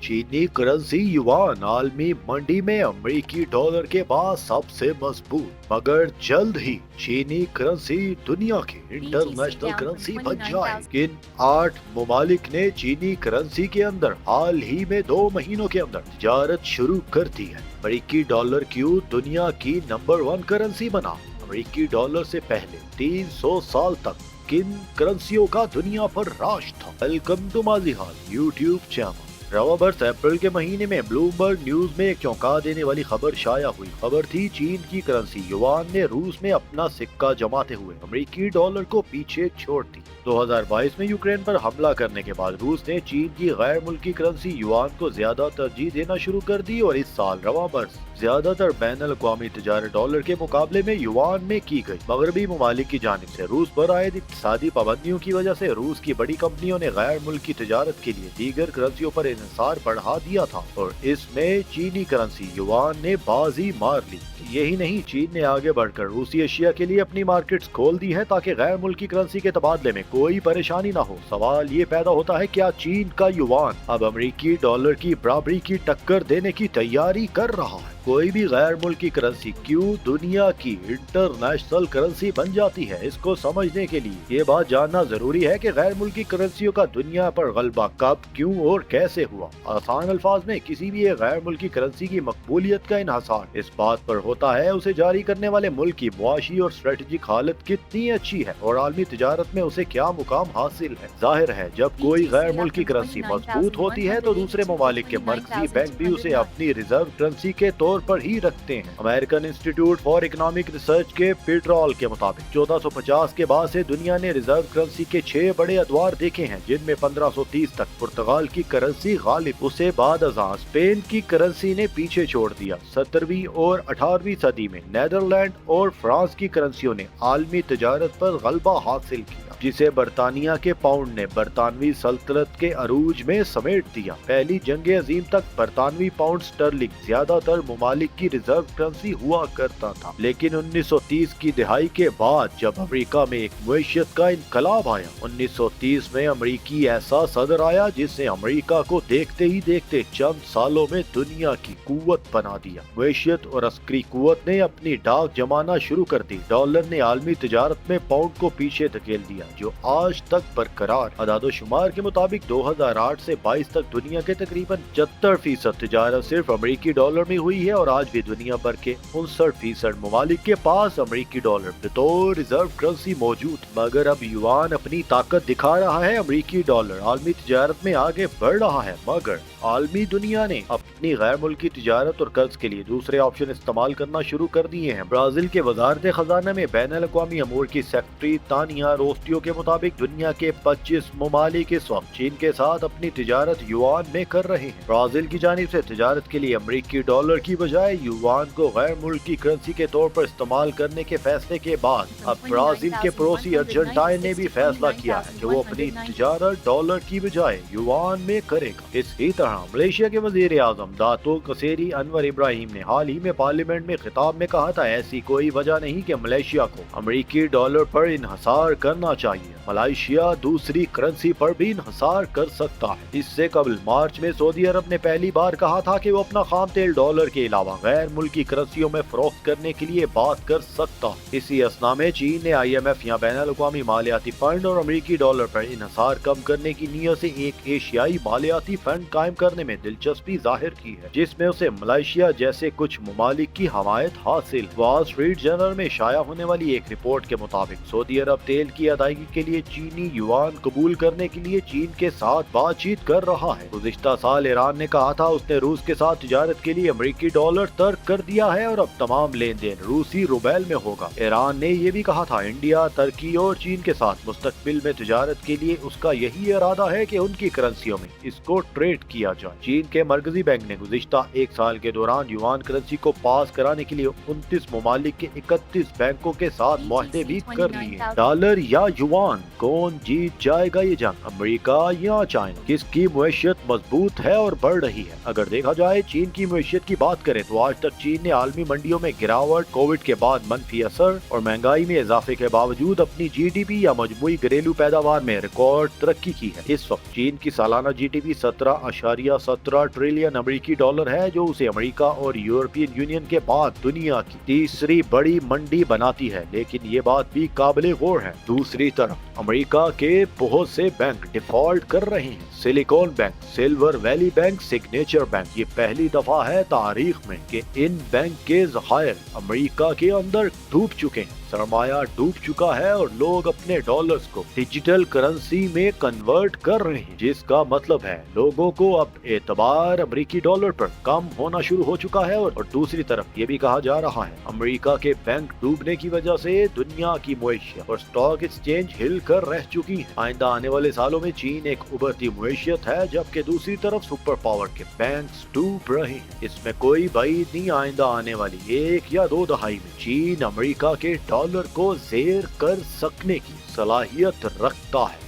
चीनी currency yuan आलमी मंडी में अमेरिकी डॉलर के बाद सबसे मजबूत, मगर जल्द ही चीनी करेंसी दुनिया की इंटरनेशनल करेंसी बन जाए। इन 8 ममालिक ने चीनी करेंसी के अंदर हाल ही में 2 महीनों के अंदर तिजारत शुरू कर दी है। अमेरिकी डॉलर क्यों दुनिया की नंबर 1 करेंसी बना? अमेरिकी डॉलर से पहले 300 साल तक किन करेंसियों का दुनिया पर राज था? वेलकम टू माजी हाल यूट्यूब चैनल। रवा बरस अप्रैल के महीने में ब्लूमबर्ग न्यूज में एक चौंका देने वाली खबर शाया हुई। खबर थी चीन की करेंसी युआन ने रूस में अपना सिक्का जमाते हुए अमेरिकी डॉलर को पीछे छोड़ दी। 2022 में यूक्रेन पर हमला करने के बाद रूस ने चीन की गैर मुल्की करेंसी युआन को ज्यादा तरजीह देना शुरू कर दी और इस साल रवा बरस ज्यादातर बैनुल अक़वामी तिजारत डॉलर के मुकाबले में युआन में की गई। मगरबी ममालिक की जानिब से रूस पर आयद इक़्तिसादी पाबंदियों की वजह से रूस की बड़ी कंपनियों ने गैर मुल्की तिजारत के लिए दीगर करेंसियों पर इन्हिसार बढ़ा दिया था और इसमें चीनी करेंसी युआन ने बाजी मार ली। यही नहीं, चीन ने आगे बढ़कर रूसी एशिया के लिए अपनी मार्केट्स खोल दी है ताकि गैर मुल्की करेंसी के तबादले में कोई परेशानी न हो। सवाल ये पैदा होता है, क्या चीन का युआन अब अमेरिकी डॉलर की बराबरी की टक्कर देने की तैयारी कर रहा है? कोई भी गैर मुल्की करेंसी क्यों दुनिया की इंटरनेशनल करेंसी बन जाती है? इसको समझने के लिए ये बात जानना जरूरी है कि गैर मुल्की करेंसियों का दुनिया पर गलबा कब, क्यों और कैसे हुआ। आसान अल्फाज में किसी भी एक गैर मुल्की करेंसी की मकबूलियत का इन्हसार इस बात पर होता है उसे जारी करने वाले मुल्क की मुआशी और स्ट्रेटेजिक हालत कितनी अच्छी है और आलमी तिजारत में उसे क्या मुकाम हासिल है। जाहिर है, जब कोई गैर मुल्की करेंसी मजबूत होती है तो दूसरे ममालिक के मरकजी बैंक भी उसे अपनी रिजर्व करेंसी के तौर पर ही रखते हैं। American institute for economic research के पेट्रोल के मुताबिक 1450 के बाद से दुनिया ने रिजर्व करेंसी के 6 बड़े अदवार देखे हैं, जिनमें 1530 तक पुर्तगाल की करेंसी गालिब, उसे बाद अज़ां स्पेन की करेंसी ने पीछे छोड़ दिया। 17वीं और 18वीं सदी में नीदरलैंड और फ्रांस की करेंसियों ने आलमी तिजारत पर गलबा हासिल किया, जिसे बरतानिया के पाउंड ने बरतानवी सल्तनत के अरूज में समेट दिया। पहली जंग अजीम तक बरतानवी पाउंड स्टर्लिंग ज्यादातर ममालिक की रिजर्व करेंसी हुआ करता था, लेकिन 1930 की दिहाई के बाद जब अमेरिका में एक मईशत का इनकलाब आया, 1930 में अमेरिकी ऐसा सदर आया जिसने अमेरिका को देखते ही देखते चंद सालों में दुनिया की कुव्वत बना दिया। मईशत और अस्करी कुव्वत ने अपनी डाक जमाना शुरू कर दी। डॉलर ने आलमी तिजारत में पाउंड को पीछे धकेल दिया, जो आज तक बरकरार। अदादोशुमार के मुताबिक 2008 से 22 तक दुनिया के तकरीबन 75% तिजारत सिर्फ अमेरिकी डॉलर में हुई है और आज भी दुनिया भर के 59% ममालिक के पास अमेरिकी डॉलर बतौर रिजर्व करेंसी मौजूद। मगर अब युआन अपनी ताकत दिखा रहा है, अमेरिकी डॉलर आलमी तिजारत में आगे बढ़ रहा है, मगर आलमी दुनिया ने अपनी गैर मुल्की तिजारत और कर्ज के लिए दूसरे ऑप्शन इस्तेमाल करना शुरू कर दिए हैं। ब्राजील के वजारत खजाना में बैनुल अक़वामी अमूर की सेक्रेटरी तानिया रोस्टियो के मुताबिक दुनिया के 25 ममालिक इस वक्त चीन के साथ अपनी तिजारत युआन में कर रहे हैं। ब्राजील की जानिब से तिजारत के लिए अमेरिकी डॉलर की बजाय युआन को गैर मुल्की करेंसी के तौर पर इस्तेमाल करने के फैसले के बाद अब ब्राजील के पड़ोसी अर्जेंटाइन ने भी फैसला किया है कि वो अपनी तिजारत डॉलर की बजाय युआन में करेगा। इसी तरह मलेशिया के वजीर आजम दातो कसेरी अनवर इब्राहिम ने हाल ही में पार्लियामेंट में खिताब में कहा था, ऐसी कोई वजह नहीं कि मलेशिया को अमेरिकी डॉलर पर इन्हसार करना चाहिए, मलेशिया दूसरी करेंसी पर भी इन्हसार कर सकता है। इससे कबल मार्च में सऊदी अरब ने पहली बार कहा था कि वो अपना खाम तेल डॉलर के अलावा गैर मुल्की करेंसियों में फरोख्त करने के लिए बात कर सकता है। इसी असना में चीन ने IMF या बैनुल अक़वामी मालियाती फंड और अमेरिकी डॉलर पर इन्हसार कम करने की नीयत से एक एशियाई मालियाती फंड कायम करने में दिलचस्पी जाहिर की है, जिसमें उसे मलेशिया जैसे कुछ ममालिक की हमायत हासिल। वॉल स्ट्रीट जर्नल में शाया होने वाली एक रिपोर्ट के मुताबिक सऊदी अरब तेल की अदायगी के लिए चीनी युआन कबूल करने के लिए चीन के साथ बातचीत कर रहा है। गुज़िश्ता साल ईरान ने कहा था उसने रूस के साथ तिजारत के लिए अमेरिकी डॉलर तर्क कर दिया है और अब तमाम लेन देन रूसी रुबेल में होगा। ईरान ने ये भी कहा था इंडिया, तुर्की और चीन के साथ मुस्तकबिल में तिजारत के लिए उसका यही इरादा है कि उनकी करेंसियों में इसको ट्रेड किया जाए। चीन के मरकजी बैंक ने गुज़िश्ता एक साल के दौरान युआन करेंसी को पास कराने के लिए 29 ममालिक के 31 बैंकों के साथ मुआहदे भी कर लिए। डॉलर या युआन, कौन जीत जाएगा ये जंग, अमेरिका या चाइना? किसकी मुईशत मजबूत है और बढ़ रही है? अगर देखा जाए चीन की मुईशत की बात करें तो आज तक चीन ने आलमी मंडियों में गिरावट, कोविड के बाद मनफी असर और महंगाई में इजाफे के बावजूद अपनी जीडीपी या मजमूई घरेलू पैदावार में रिकॉर्ड तरक्की की है। इस वक्त चीन की सालाना जीडीपी 17.17 ट्रिलियन अमेरिकी डॉलर है, जो उसे अमेरिका और यूरोपियन यूनियन के बाद दुनिया की तीसरी बड़ी मंडी बनाती है। लेकिन ये बात भी काबिले गौर है। दूसरी तरफ अमेरिका के बहुत से बैंक डिफॉल्ट कर रहे हैं। Silicon bank, silver valley bank, signature bank, ये पहली दफा है तारीख में कि इन बैंक के ज़खायर अमेरिका के अंदर डूब चुके हैं। सरमाया डूब चुका है और लोग अपने डॉलर्स को डिजिटल करेंसी में कन्वर्ट कर रहे हैं, जिसका मतलब है लोगों को अब एतबार अमेरिकी डॉलर पर कम होना शुरू हो चुका है। और दूसरी तरफ ये भी कहा जा रहा है अमेरिका के बैंक डूबने की वजह से दुनिया की मुईशत और स्टॉक एक्सचेंज हिल कर रह चुकी है। आइंदा आने वाले सालों में चीन एक उभरती मुईशत है, जबकि दूसरी तरफ सुपर पावर के बैंक्स डूब रहे हैं। इसमें कोई बात नहीं, आइंदा आने वाली 1 या 2 दहाई में चीन अमेरिका के डॉलर को ज़ेर कर सकने की सलाहियत रखता है।